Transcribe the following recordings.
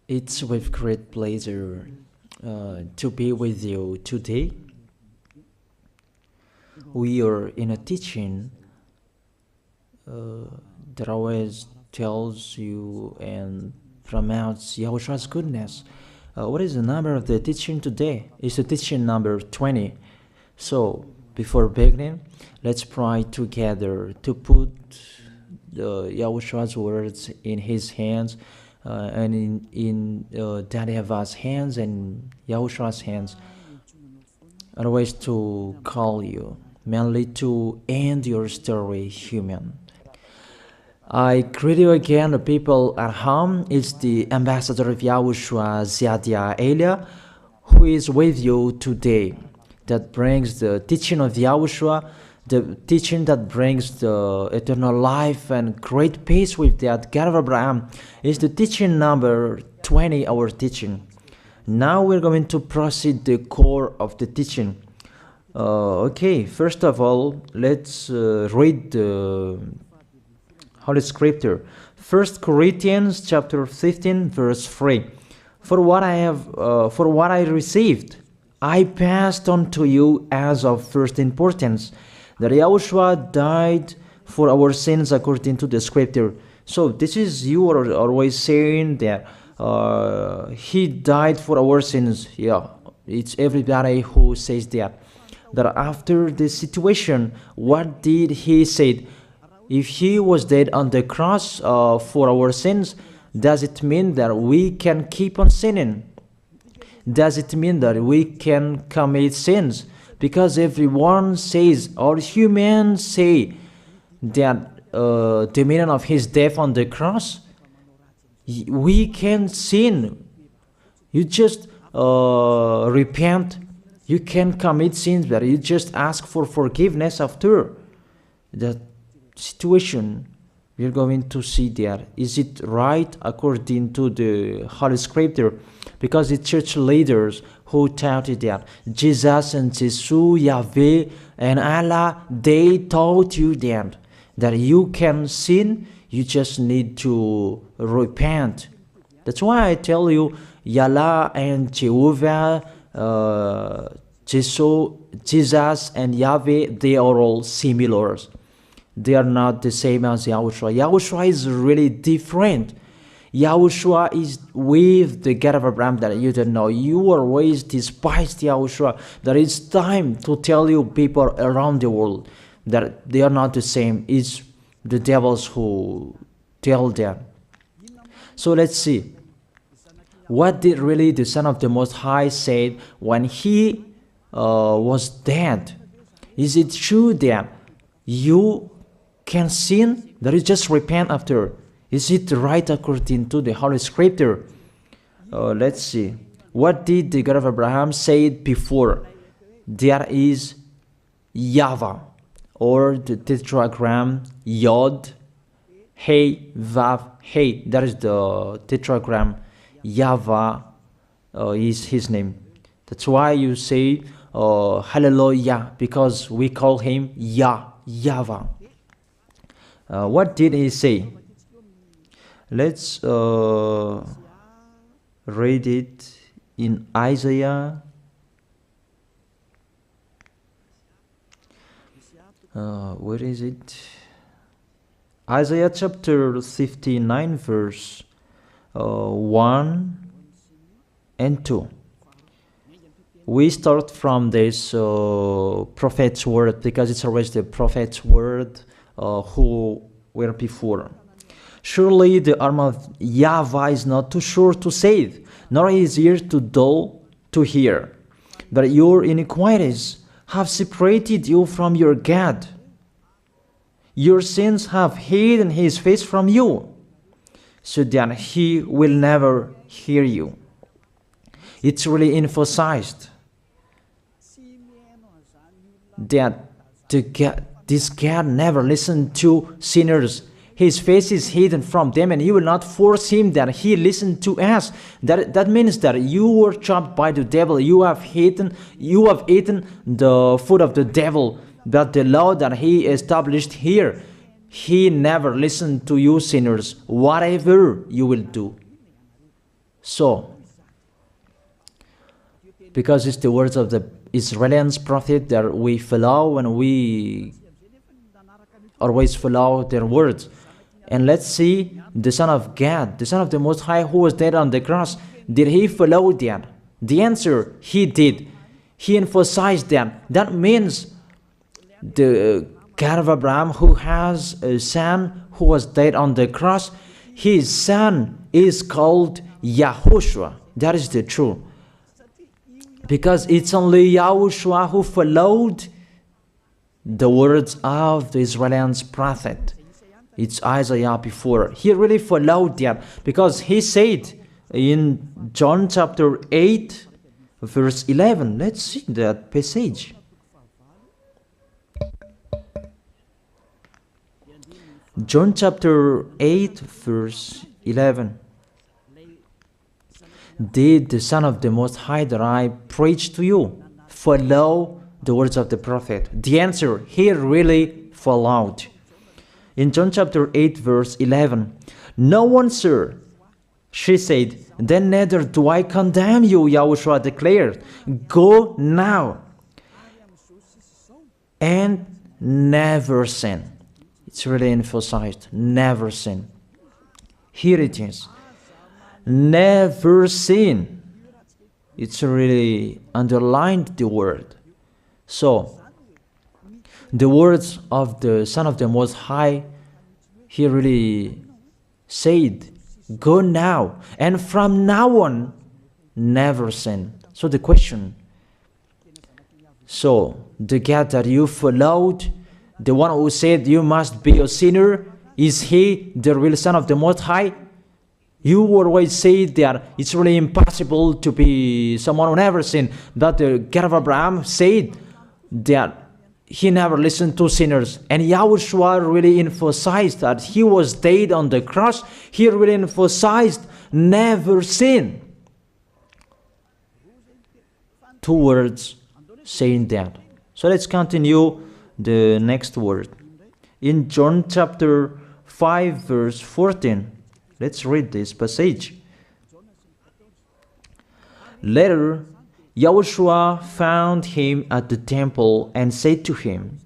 It's with great pleasure to be with you today. We are in a teaching that always tells you and promotes Yahushua's goodness. What is the number of the teaching today? It's the teaching number 20. So, before beginning, let's pray together to put Yahushua's words in his hands and in Daddy YAHVAH's hands and Yahushua's hands. Otherwise, to call you, mainly to end your story human. I greet you again, the people at home. It's the ambassador of Yahushua, Ziadia Elia, who is with you today. That brings the teaching of Yahushua, the teaching that brings the eternal life and great peace with that God of Abraham. Is the teaching number 20, our teaching. Now we're going to proceed the core of the teaching. Okay, first of all, let's read the Holy Scripture. 1 Corinthians chapter 15, verse 3. For what I received, I passed on to you as of first importance, that Yahushua died for our sins according to the Scripture. So this is, you are always saying that he died for our sins. Yeah, it's everybody who says that. That after the situation, what did he say? If he was dead on the cross for our sins, does it mean that we can keep on sinning? Does it mean that we can commit sins? Because everyone says, all humans say that the meaning of his death on the cross, we can sin. You just repent. You can commit sins, but you just ask for forgiveness after that situation. We're going to see there. Is it right according to the Holy Scripture? Because the church leaders who taught it that Jesus and Jesus, Yahweh and Allah, they taught you that you can sin, you just need to repent. That's why I tell you, Yahlah and Jehovah, Jesus and Yahweh, they are all similar. They are not the same as Yahushua. Yahushua is really different. Yahushua is with the God of Abraham that you don't know. You always despised Yahushua. That it's time to tell you people around the world that they are not the same. It's the devils who tell them. So let's see. What did really the Son of the Most High say when he was dead? Is it true that you can sin? That is just repent after. Is it right according to the Holy Scripture? Let's see. What did the God of Abraham say before? There is YAHVAH, or the tetragram Yod, Hey, Vav, Hey. That is the tetragram. YAHVAH is his name. That's why you say Hallelujah, because we call him YAHVAH. What did he say? Let's read it in Isaiah. Where is it? Isaiah chapter 59, verse 1 and 2. We start from this prophet's word, because it's always the prophet's word who were before. Surely the arm of YAHVAH is not too short to save, nor his ear too dull to hear. But your iniquities have separated you from your God. Your sins have hidden his face from you, so that he will never hear you. It's really emphasized that this God never listened to sinners. His face is hidden from them, and he will not force him that he listen to us. That means that you were chopped by the devil. You have eaten the food of the devil. But the law that he established here, he never listened to you sinners, whatever you will do. So, because it's the words of the Israelians prophet that we follow, and we always follow their words. And let's see the Son of God, the Son of the Most High, who was dead on the cross. Did he follow that? The answer, he did. He emphasized that. That means the God of Abraham, who has a son who was dead on the cross, his son is called YAHOSHUAH. That is the truth. Because it's only YAHOSHUAH who followed the words of the Israelians prophet. It's Isaiah before. He really followed that, because he said in John chapter 8, verse 11. Let's see that passage. John chapter 8, verse 11. Did the Son of the Most High that I preach to you follow the words of the prophet? The answer, he really followed. In John chapter 8, verse 11, no one, sir, she said, then neither do I condemn you, YAHOSHUAH declared. Go now and never sin. It's really emphasized, never sin. Here it is. Never sin. It's really underlined the word. So, the words of the Son of the Most High, he really said, go now, and from now on, never sin. So the question, so the God that you followed, the one who said you must be a sinner, is he the real Son of the Most High? You always say that it's really impossible to be someone who never sinned. That the God of Abraham said that he never listened to sinners. And YAHOSHUAH really emphasized that he was dead on the cross. He really emphasized never sin. Two words saying that. So let's continue the next word. In John chapter 5, verse 14. Let's read this passage. Later, YAHOSHUAH found him at the temple and said to him,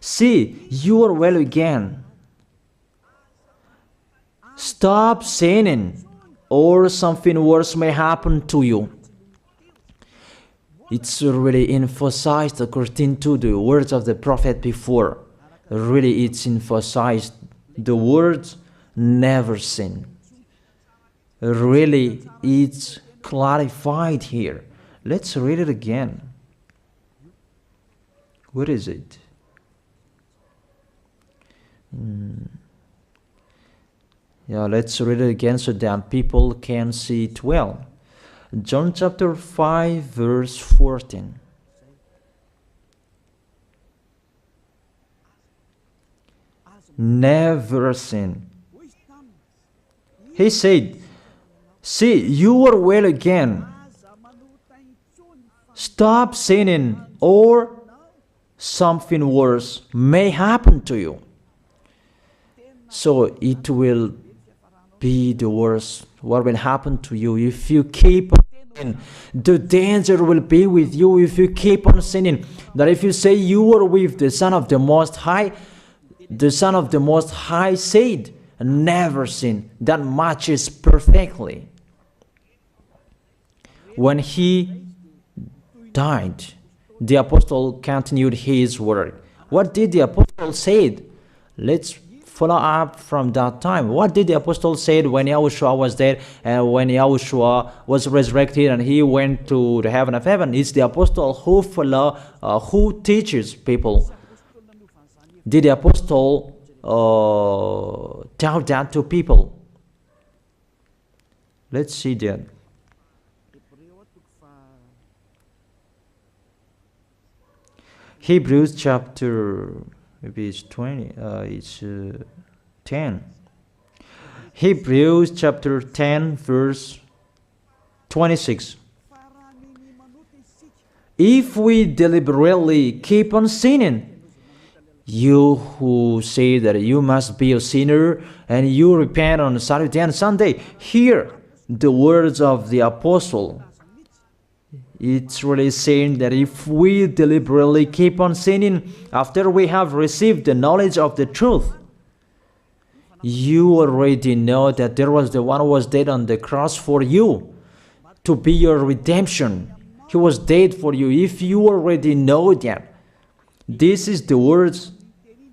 see, you are well again. Stop sinning, or something worse may happen to you. It's really emphasized according to the words of the prophet before. Really, it's emphasized the words never sin. Really, it's clarified here. Let's read it again. Where is it? Yeah, let's read it again so that people can see it well. John chapter 5, verse 14. Never sin. He said, see, you are well again. Stop sinning, or something worse may happen to you. So it will be the worst. What will happen to you if you keep on sinning? The danger will be with you if you keep on sinning. That if you say you are with the Son of the Most High, the Son of the Most High said, never sin. That matches perfectly. When he died, the apostle continued his word. What did the apostle say? Let's follow up from that time. What did the apostle say when YAHOSHUAH was dead and when YAHOSHUAH was resurrected and he went to the heaven of heaven? It's the apostle who teaches people. Did the apostle tell that to people? Let's see that. Hebrews chapter, maybe it's 20, it's 10. Hebrews chapter 10, verse 26. If we deliberately keep on sinning, you who say that you must be a sinner and you repent on Saturday and Sunday, here the words of the apostle. It's really saying that if we deliberately keep on sinning after we have received the knowledge of the truth, you already know that there was the one who was dead on the cross for you to be your redemption. He was dead for you. If you already know that, this is the words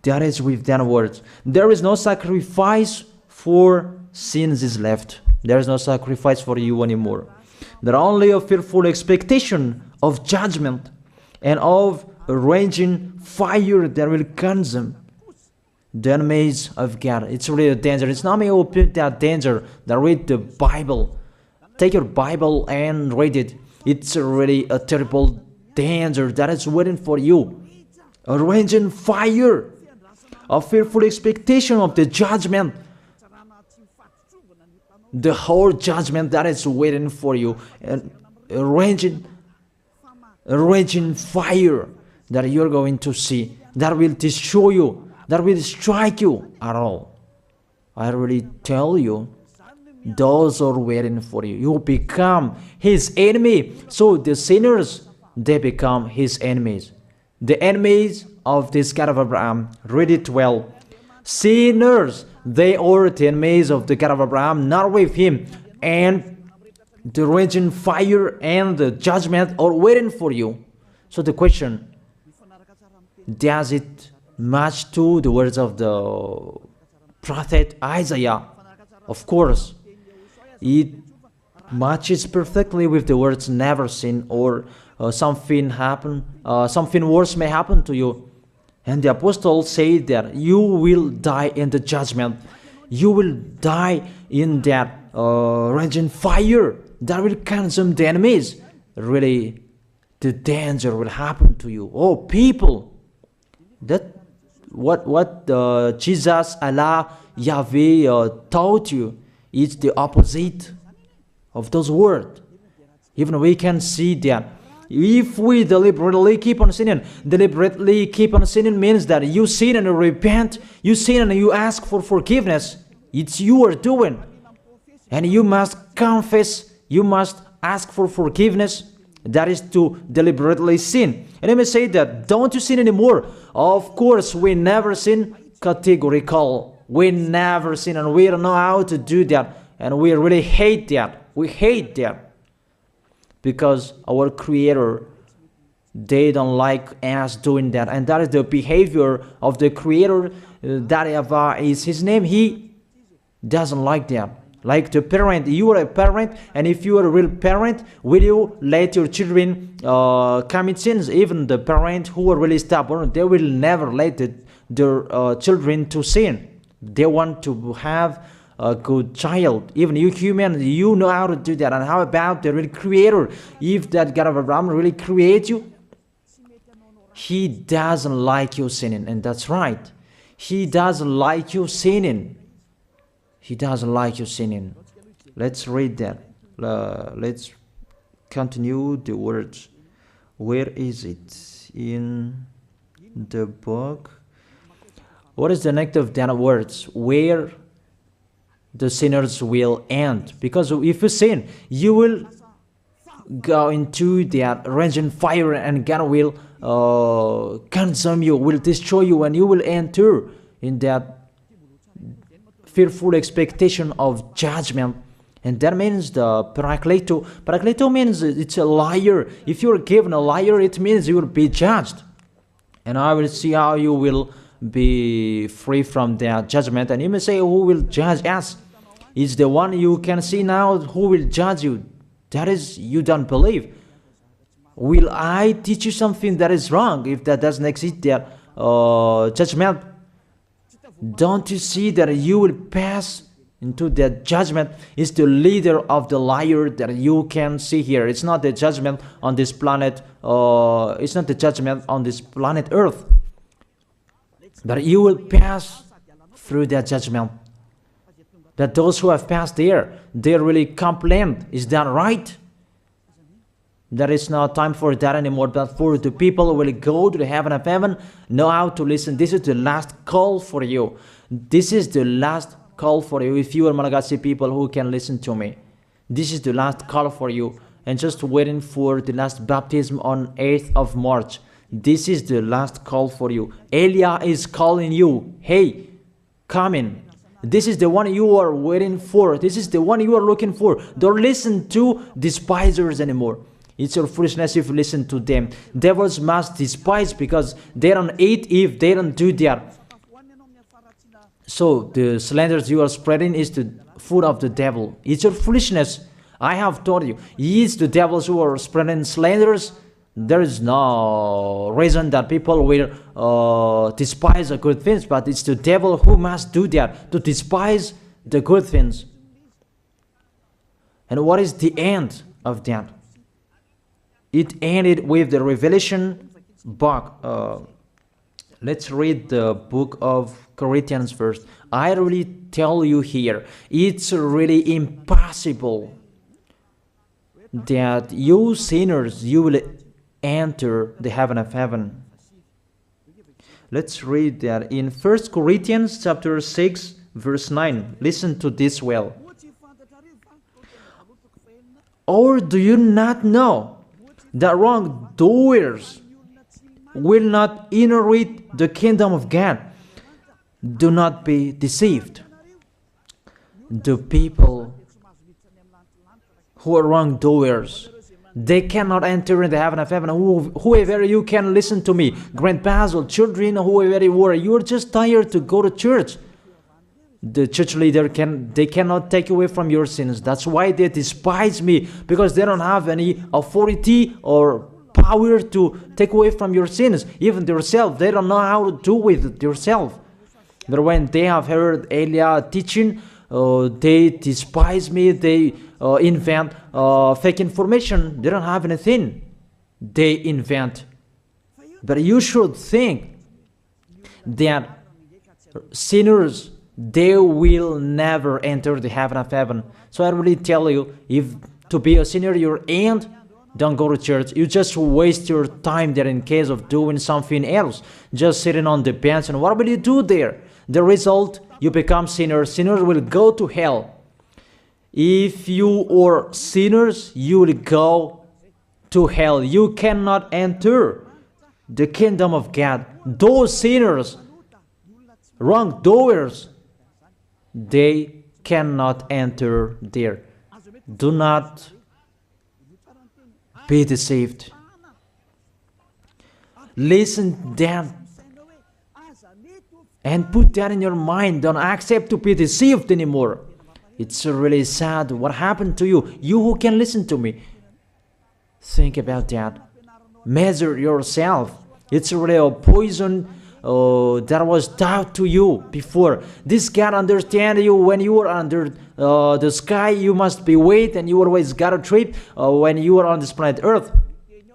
that is with that words. There is no sacrifice for sins is left. There is no sacrifice for you anymore. There are only a fearful expectation of judgment and of a raging fire that will consume the enemies of God. It's really a danger. It's not me who put that danger that read the Bible. Take your Bible and read it. It's really a terrible danger that is waiting for you. A raging fire, a fearful expectation of the judgment. The whole judgment that is waiting for you, and a raging fire that you're going to see, that will destroy you, that will strike you at all. I really tell you, those are waiting for you. You become his enemy. So the sinners, they become his enemies. The enemies of this God of Abraham, read it well. Sinners, they are the enemies of the God of Abraham, not with him. And the raging fire and the judgment are waiting for you. So the question, does it match to the words of the prophet Isaiah? Of course. It matches perfectly with the words never sin, or something worse may happen to you. And the apostle said that you will die in the judgment. You will die in that raging fire that will consume the enemies. Really, the danger will happen to you. Oh, people, that what Jesus, Allah, Yahweh taught you is the opposite of those words. Even we can see that. If we deliberately keep on sinning means that you sin and you repent, you sin and you ask for forgiveness. It's you are doing. And you must confess, you must ask for forgiveness. That is to deliberately sin. And I may say that, don't you sin anymore? Of course, we never sin. Categorical. We never sin, and we don't know how to do that. And we really hate that. We hate that. Because our Creator, they don't like us doing that. And that is the behavior of the Creator. That YAHVAH is his name. He doesn't like that. Like the parent, you are a parent, and if you are a real parent, will you let your children commit sins? Even the parents who are really stubborn, they will never let their children to sin. They want to have a good child. Even you human, you know how to do that. And how about the real Creator? If that God of Abraham really creates you, he doesn't like you sinning. And that's right. He doesn't like you sinning. He doesn't like you sinning. Let's read that. Let's continue the words. Where is it? In the book. What is the next of that words? Where the sinners will end. Because if you sin, you will go into that raging fire, and God will consume you, will destroy you, and you will enter in that fearful expectation of judgment. And that means the parakleto. Parakleto means it's a liar. If you're given a liar, it means you will be judged. And I will see how you will be free from that judgment. And you may say, who will judge us? It's the one you can see now who will judge you. That is, you don't believe. Will I teach you something that is wrong if that doesn't exist, that judgment? Don't you see that you will pass into that judgment? Is the leader of the liar that you can see here. It's not the judgment on this planet. It's not the judgment on this planet Earth. That you will pass through that judgment. That those who have passed there, they really complain. Is that right? There is no time for that anymore, but for the people who will go to the heaven of heaven, know how to listen. This is the last call for you. This is the last call for you. If you are Malagasy people who can listen to me, This is the last call for you. And just waiting for the last baptism on 8th of March. This is the last call for you. Elijah is calling you. Hey, come in. This is the one you are waiting for. This is the one you are looking for. Don't listen to despisers anymore. It's your foolishness if you listen to them. Devils must despise because they don't eat if they don't do that. So the slanders you are spreading is the food of the devil. It's your foolishness. I have told you, it's the devils who are spreading slanders. There is no reason that people will despise the good things, but it's the devil who must do that, to despise the good things. And what is the end of that? It ended with the Revelation book. Let's read the book of Corinthians first. I really tell you here, it's really impossible that you sinners, you will enter the heaven of heaven. Let's read that in 1 Corinthians chapter 6 verse 9. Listen to this well. Or do you not know that wrongdoers will not inherit the kingdom of God? Do not be deceived. The people who are wrongdoers, they cannot enter in the heaven of heaven. Whoever you can listen to me, grandpas or children, whoever you are, you're just tired to go to church. The church leader they cannot take away from your sins. That's why they despise me, because they don't have any authority or power to take away from your sins. Even themselves, they don't know how to do with themselves. But when they have heard Elijah teaching, they despise me. They invent fake information. They don't have anything. They invent. But you should think that sinners, they will never enter the heaven of heaven. So I really tell you, if to be a sinner you're in, don't go to church. You just waste your time there in case of doing something else. Just sitting on the bench, and what will you do there? The result, you become sinners. Sinners will go to hell. If you are sinners, you will go to hell. You cannot enter the kingdom of God. Those sinners, wrongdoers, they cannot enter there. Do not be deceived. Listen then and put that in your mind. Don't accept to be deceived anymore. It's really sad what happened to you. You who can listen to me, think about that. Measure yourself. It's really a poison that was taught to you before. This God understand you when you are under the sky. You must be wait, and you always got a trip when you are on this planet Earth.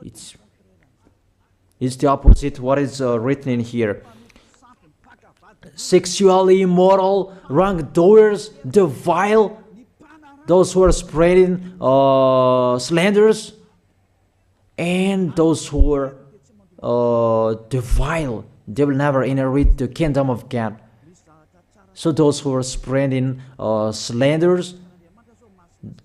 It's the opposite what is written in here. Sexually immoral, wrongdoers, the vile, those who are spreading slanders, and those who are the vile, they will never inherit the kingdom of God. So those who are spreading slanders,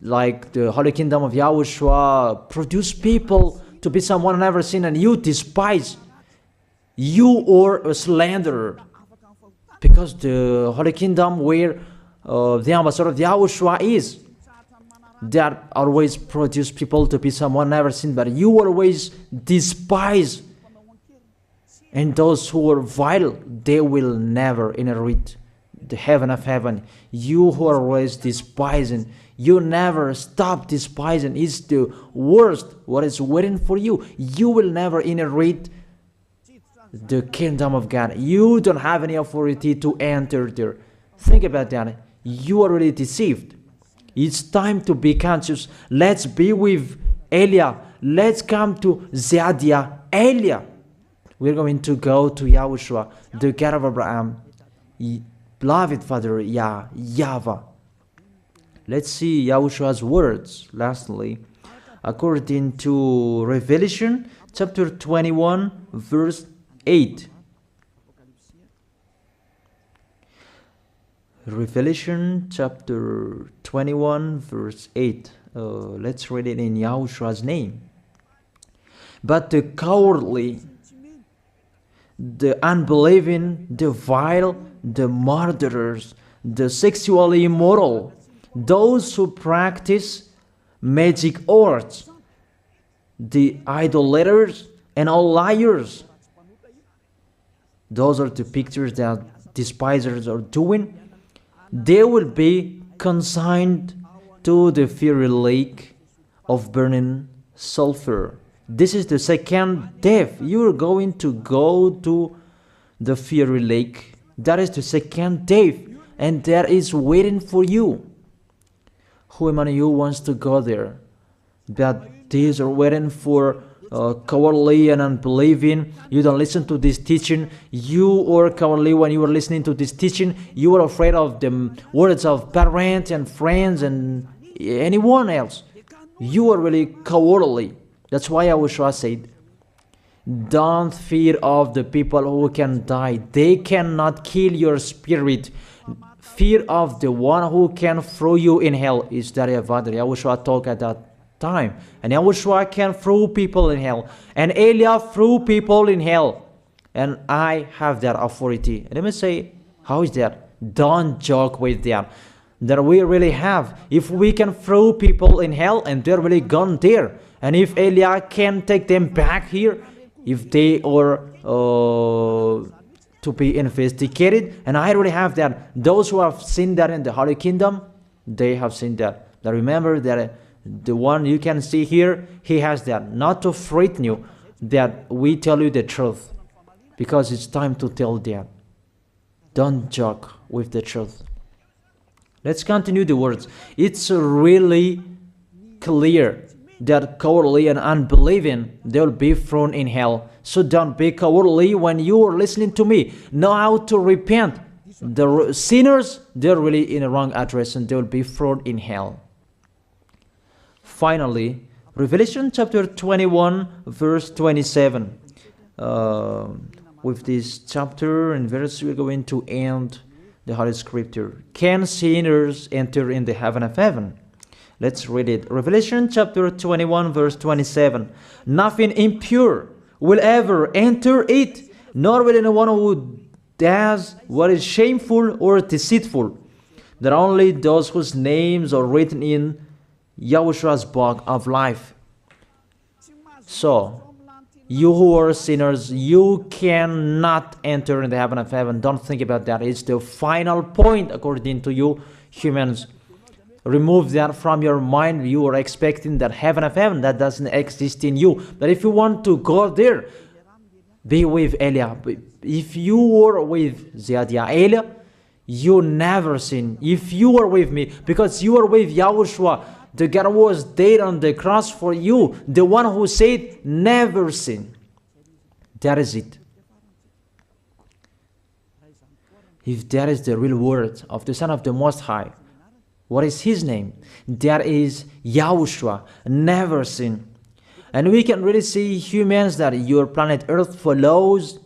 like the Holy Kingdom of YAHOSHUAH, produce people to be someone never seen, and you despise. You are a slanderer. Because the Holy Kingdom where the ambassador of YAHOSHUAH is, that always produce people to be someone never seen, but you always despise. And those who are vile, they will never inherit the heaven of heaven. You who are always despising, you never stop despising. It's the worst what is waiting for you. You will never inherit the kingdom of God. You don't have any authority to enter there. Think about that. You are already deceived. It's time to be conscious. Let's be with Elijah. Let's come to Zadiah. Elijah. We're going to go to YAHOSHUAH, the God of Abraham, beloved Father YAHVAH. Let's see YAHOSHUAH's words. Lastly, according to Revelation chapter 21 verse 8. Revelation chapter 21 verse 8. Let's read it in Yahoshua's name. But the cowardly, the unbelieving, the vile, the murderers, the sexually immoral, those who practice magic arts, the idolaters, and all liars. Those are the pictures that despisers are doing. They will be consigned to the fiery lake of burning sulfur. This is the second death. You are going to go to the fiery lake. That is the second death, and that is waiting for you. Who among you wants to go there? That these are waiting for cowardly and unbelieving. You don't listen to this teaching. You are cowardly when you are listening to this teaching. You are afraid of the words of parents and friends and anyone else. You are really cowardly. That's why YAHOSHUAH said, don't fear of the people who can die. They cannot kill your spirit. Fear of the one who can throw you in hell. Is that YAHVAH? YAHOSHUAH talked at that time. And YAHOSHUAH can throw people in hell. And Elia threw people in hell. And I have that authority. And let me say, how is that? Don't joke with that. That we really have. If we can throw people in hell and they're really gone there. And if Elia can take them back here, if they are to be investigated, and I already have that. Those who have seen that in the Holy Kingdom, they have seen that. Now remember that the one you can see here, he has that. Not to frighten you, that we tell you the truth, because it's time to tell that. Don't joke with the truth. Let's continue the words. It's really clear that cowardly and unbelieving, they will be thrown in hell. So don't be cowardly when you are listening to me. Know how to repent. The sinners, they're really in a wrong address and they will be thrown in hell. Finally, Revelation chapter 21, verse 27. With this chapter and verse, we're going to end the Holy Scripture. Can sinners enter in the heaven of heaven? Let's read it. Revelation chapter 21, verse 27. Nothing impure will ever enter it, nor will anyone who does what is shameful or deceitful. That only those whose names are written in YAHOSHUAH's book of life. So, you who are sinners, you cannot enter in the heaven of heaven. Don't think about that. It's the final point according to you humans. Remove that from your mind. You are expecting that heaven of heaven that doesn't exist in you. But if you want to go there, be with Elia. If you are with Elia, you never sin. If you are with me, because you are with YAHOSHUAH, the God was dead on the cross for you, the one who said never sin. That is it. If that is the real word of the Son of the Most High, what is his name? That is YAHOSHUAH, never sin. And we can really see humans that your planet Earth follows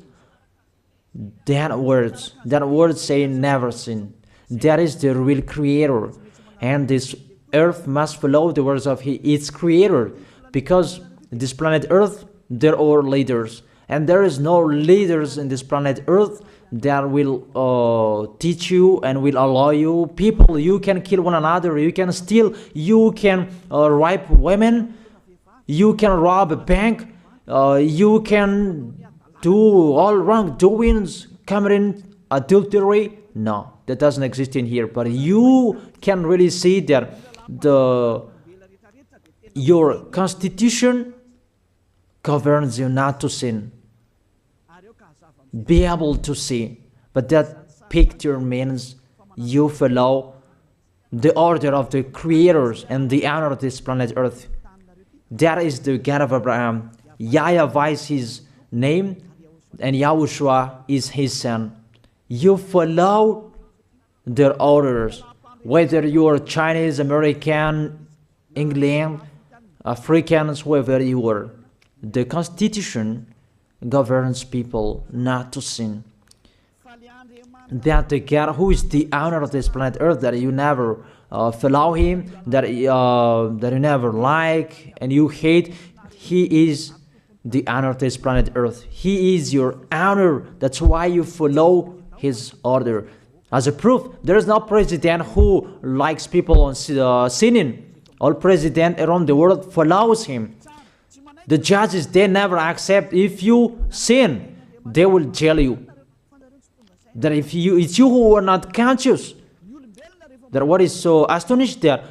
that words. That word saying never sin. That is the real creator. And this Earth must follow the words of its creator. Because this planet Earth, there are leaders. And there is no leaders in this planet Earth that will teach you and will allow you. People, you can kill one another, you can steal, you can rape women, you can rob a bank, you can do all wrongdoings, committing adultery. No, that doesn't exist in here. But you can really see that your constitution governs you not to sin. Be able to see. But that picture means you follow the order of the creators and the honor of this planet Earth. That is the God of Abraham. YAHVAH is his name, and YAHOSHUAH is his son. You follow their orders. Whether you are Chinese, American, England, Africans, whoever you are. The Constitution governs people not to sin. that the God who is the owner of this planet Earth, that you never follow him, that you never like and you hate, he is the owner of this planet Earth. He is your owner. That's why you follow his order. As a proof, there is no president who likes people on sinning. All president around the world follows him. The judges, they never accept. If you sin, they will jail you. That if it's you who are not conscious. That what is so astonished that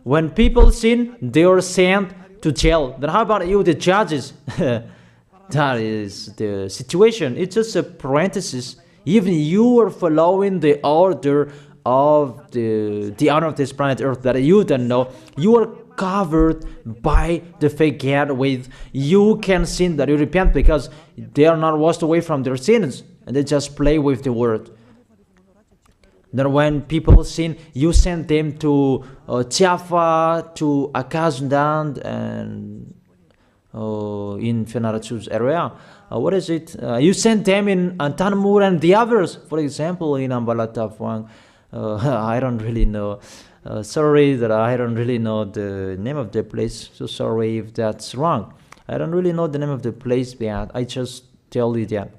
when people sin, they are sent to jail. Then how about you, the judges? That is the situation. It's just a parenthesis. Even you are following the order of the owner of this planet Earth that you don't know. You are covered by the fake God with you can sin, that you repent, because they are not washed away from their sins and they just play with the word. Then when people sin, you send them to YAHVAH, to Akazundand, and in Fenarachu's area. What is it? You send them in Tanmur and the others. For example, in Ambalatafwang. I don't really know. Sorry that I don't really know the name of the place. So sorry if that's wrong. I don't really know the name of the place, but I just tell you that.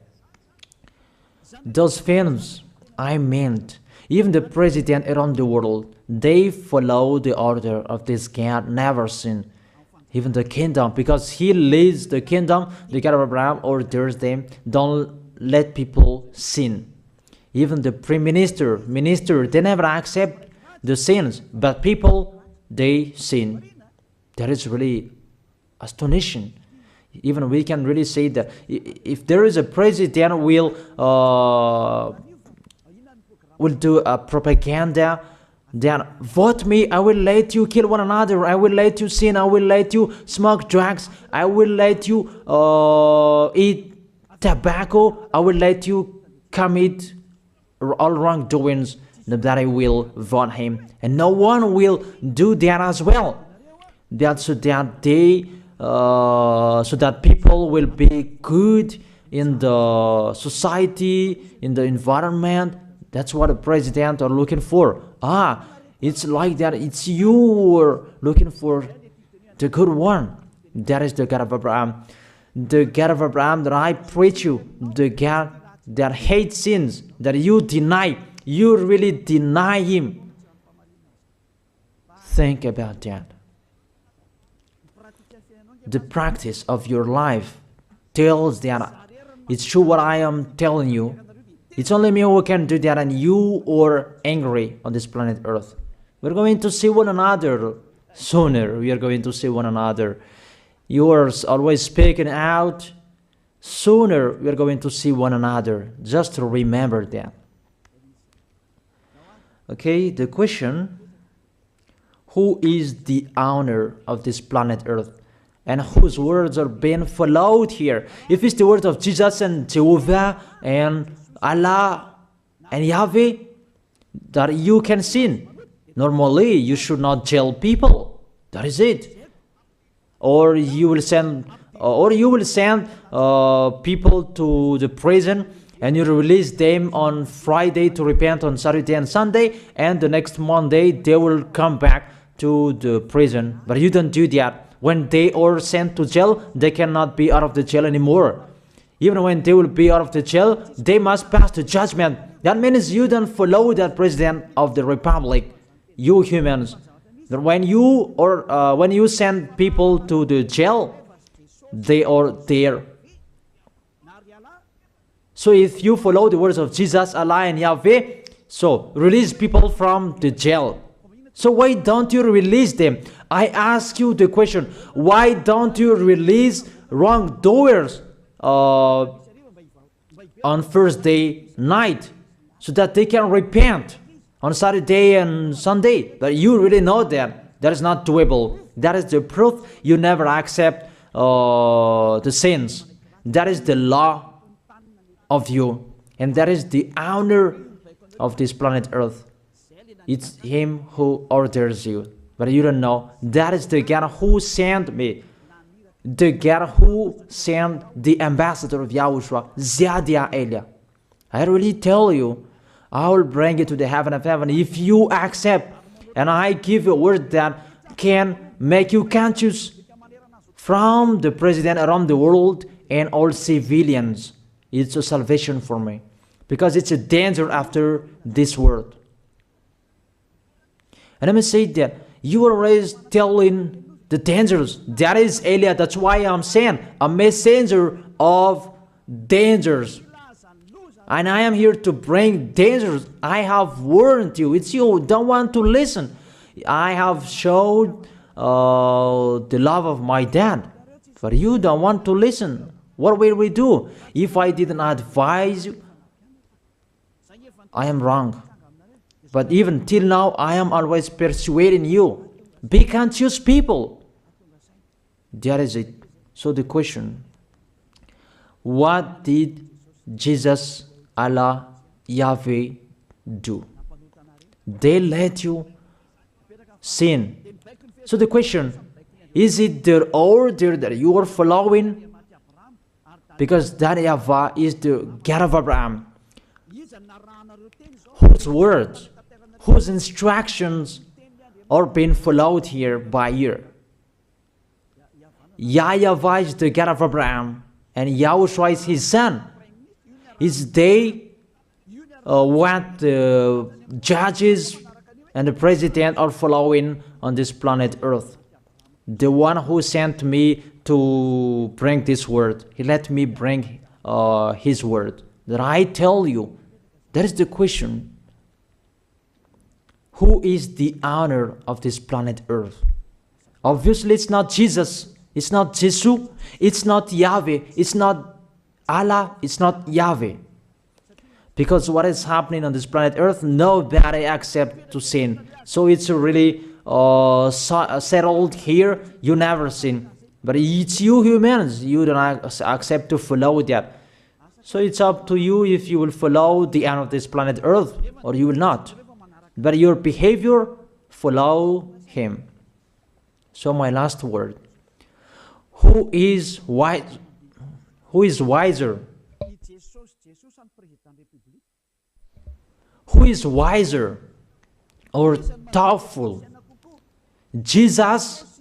Those films, I meant, even the president around the world, they follow the order of this God, never sin. Even the kingdom, because he leads the kingdom, the God of Abraham orders them, don't let people sin. Even the prime minister, they never accept the sins, but people, they sin. That is really astonishing. Even we can really say that if there is a president will do a propaganda, then vote me, I will let you kill one another, I will let you sin, I will let you smoke drugs, I will let you eat tobacco, I will let you commit all wrongdoings, that I will vote him. And no one will do that as well. That's so that they so that people will be good in the society, in the environment. That's what the president are looking for. It's like that. It's you who are looking for the good one. That is the God of Abraham. The God of Abraham that I preach you. The God that hates sins, that you deny. You really deny him. Think about that. The practice of your life tells that it's true what I am telling you. It's only me who can do that, and you are angry on this planet Earth. We're going to see one another sooner. We are going to see one another. You are always speaking out. Sooner we are going to see one another. Just to remember that. Okay, the question, who is the owner of this planet Earth? And whose words are being followed here? If it's the word of Jesus and Jehovah and Allah and Yahweh, that you can sin. Normally, you should not jail people. That is it. Or you will send people to the prison, and you release them on Friday to repent on Saturday and Sunday, and the next Monday they will come back to the prison. But you don't do that. When they are sent to jail, they cannot be out of the jail anymore. Even when they will be out of the jail, they must pass the judgment. That means you don't follow that president of the republic, you humans. When you send people to the jail, they are there. So if you follow the words of Jesus, Allah and Yahweh, so release people from the jail. So why don't you release them? I ask you the question, why don't you release wrongdoers on Thursday night so that they can repent on Saturday and Sunday? But you really know that that is not doable. That is the proof you never accept the sins. That is the law of you, and that is the owner of this planet Earth. It's him who orders you, but you don't know. That is the God who sent me, the God who sent the ambassador of Yahushua, Zadia Elia. I really tell you, I will bring you to the heaven of heaven if you accept, and I give you a word that can make you conscious from the president around the world and all civilians. It's a salvation for me, because it's a danger after this world. And let me say that you are always telling the dangers. That is Elia. That's why I'm saying a messenger of dangers. And I am here to bring dangers. I have warned you. It's you who don't want to listen. I have showed the love of my dad, but you don't want to listen. What will we do? If I didn't advise you, I am wrong. But even till now, I am always persuading you. Be conscious people. That is it. So the question, what did Jesus, Allah, Yahweh do? They let you sin. So the question, is it their order that you are following? Because that YAHVAH is the God of Abraham, whose words, whose instructions are being followed here by year. YAHVAH is the God of Abraham, and YAHOSHUAH is his son. Is they what the judges and the president are following on this planet Earth. The one who sent me to bring this word, he let me bring his word. That I tell you, that is the question. Who is the owner of this planet Earth? Obviously, it's not Jesus. It's not Jesus. It's not Yahweh. It's not Allah. It's not Yahweh. Because what is happening on this planet Earth, nobody accepts to sin. So it's really settled here. You never sin. But it's you humans. You don't accept to follow that. So it's up to you if you will follow the end of this planet Earth or you will not. But your behavior, follow him. So my last word. Who is wise? Who is wiser? Who is wiser or doubtful? Jesus,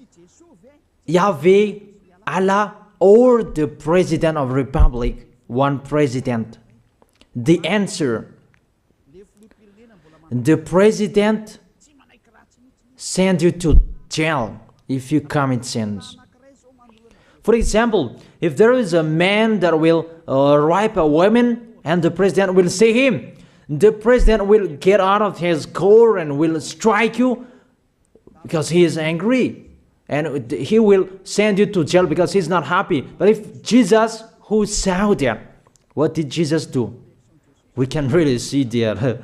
Yahweh, Allah, or the President of Republic? One president. The answer: the president sends you to jail if you commit sins. For example, if there is a man that will rape a woman and the president will see him, the president will get out of his car and will strike you because he is angry. And he will send you to jail because he's not happy. But if Jesus, who saw that, what did Jesus do? We can really see that.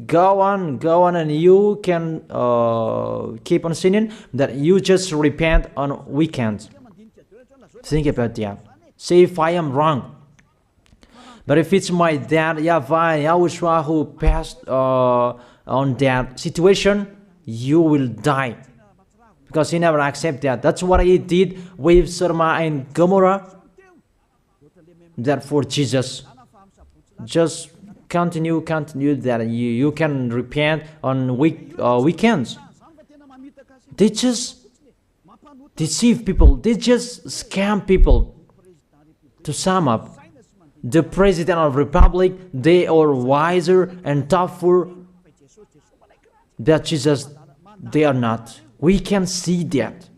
Go on, and you can keep on sinning, that you just repent on weekends. Think about that. See if I am wrong. But if it's my dad, YAHVAH, YAHOSHUAH, who passed on that situation, you will die. Because he never accepted that. That's what he did with Sodom and Gomorrah. Therefore, Jesus, just continue that you can repent on weekends. They just deceive people. They just scam people. To sum up, the President of Republic, they are wiser and tougher than Jesus. They are not. We can see that.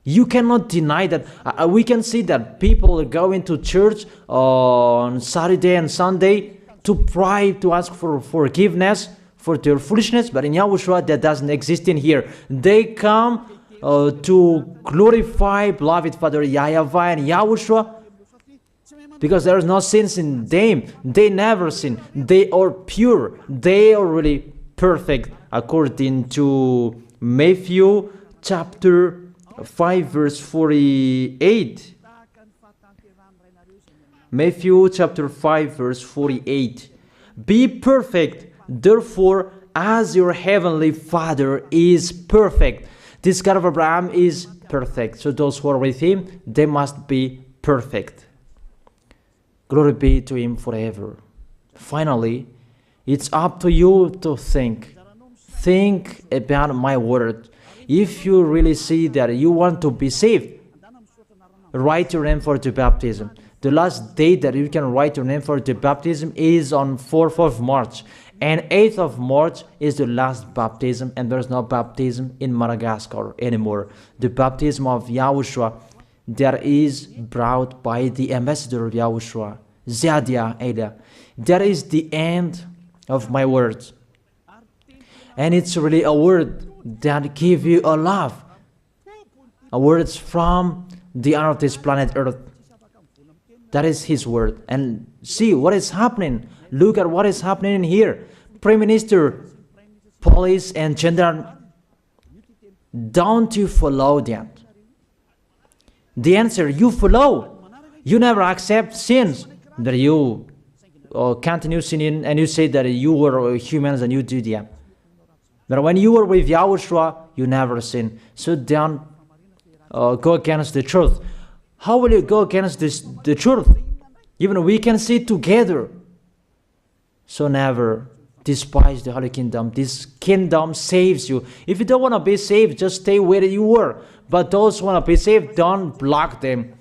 You cannot deny that. We can see that people are going to church on Saturday and Sunday to pray, to ask for forgiveness for their foolishness. But in YAHOSHUAH, that doesn't exist in here. They come to glorify beloved Father YAHVAH and YAHOSHUAH because there is no sins in them. They never sin. They are pure. They are really perfect, according to Matthew chapter 5 verse 48. Matthew chapter 5 verse 48. Be perfect, therefore, as your heavenly Father is perfect. This God of Abraham is perfect. So those who are with him, they must be perfect. Glory be to Him forever. Finally, it's up to you to think. Think about my word. If you really see that you want to be saved, write your name for the baptism. The last date that you can write your name for the baptism is on 4th of March. And 8th of March is the last baptism, and there's no baptism in Madagascar anymore. The baptism of Yahushua that is brought by the ambassador of Yahushua, Zadia Elia. That is the end of my words. And it's really a word that gives you a love. A word from the honor of this planet Earth. That is His word. And see what is happening. Look at what is happening here. Prime Minister, police and gendarme, don't you follow that? The answer, you follow. You never accept sins. That you continue sinning and you say that you were humans and you do that. But when you were with Yahushua, you never sin. So don't go against the truth. How will you go against the truth? Even we can sit together. So never despise the Holy Kingdom. This kingdom saves you. If you don't want to be saved, just stay where you were. But those who want to be saved, don't block them.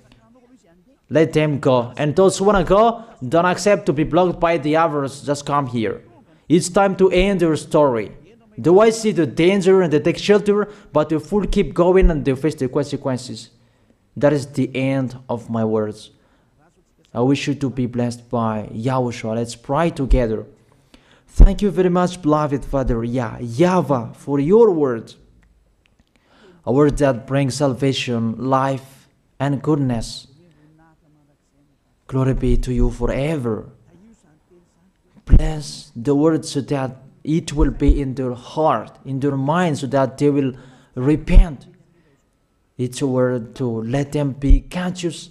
Let them go. And those who want to go, don't accept to be blocked by the others. Just come here. It's time to end your story. Do I see the danger and they take shelter, but the fool keep going and they face the consequences? That is the end of my words. I wish you to be blessed by Yahushua. Let's pray together. Thank you very much, beloved Father YAHVAH, for your word. A word that brings salvation, life, and goodness. Glory be to you forever. Bless the word so that it will be in their heart, in their mind, so that they will repent. It's a word to let them be conscious,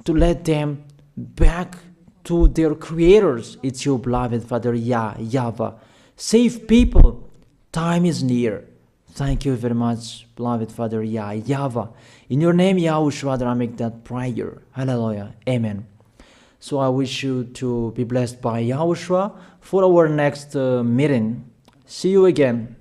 to let them back to their creators. It's your beloved Father YAHVAH. Save people. Time is near. Thank you very much, beloved Father YAHVAH. In your name, Yahushua, that I make that prayer. Hallelujah. Amen. So I wish you to be blessed by Yahushua for our next meeting. See you again.